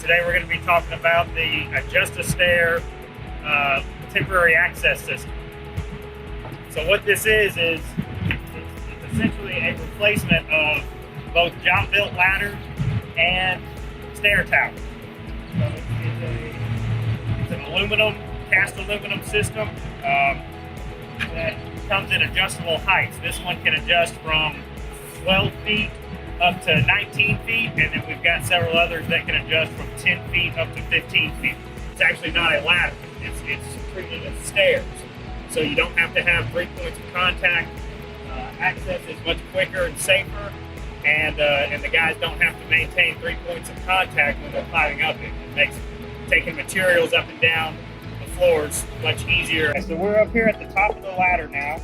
Today we're going to be talking about the AdjustaStair temporary access system. So what this is it's essentially a replacement of both job-built ladders and stair towers. So it's an cast aluminum system that comes in adjustable heights. This one can adjust from 12 feet up to 19 feet, and then we've got several others that can adjust from 10 feet up to 15 feet. It's actually not a ladder, it's treated as stairs. So you don't have to have 3 points of contact. Access is much quicker and safer, and the guys don't have to maintain 3 points of contact when they're climbing up it. It makes taking materials up and down the floors much easier. So we're up here at the top of the ladder now,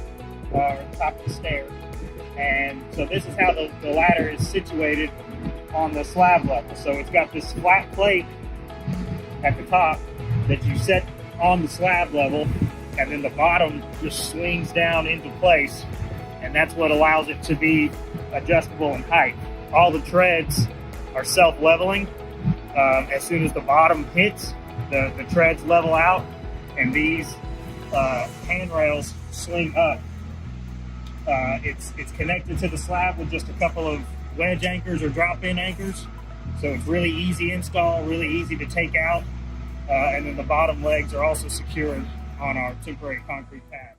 or the top of the stairs. And so this is how the ladder is situated on the slab level. So it's got this flat plate at the top that you set on the slab level, and then the bottom just swings down into place, and that's what allows it to be adjustable in height. All the treads are self-leveling. As soon as the bottom hits, the treads level out, and these handrails swing up. It's connected to the slab with just a couple of wedge anchors or drop-in anchors, so it's really easy install, really easy to take out, and then the bottom legs are also secured on our temporary concrete pad.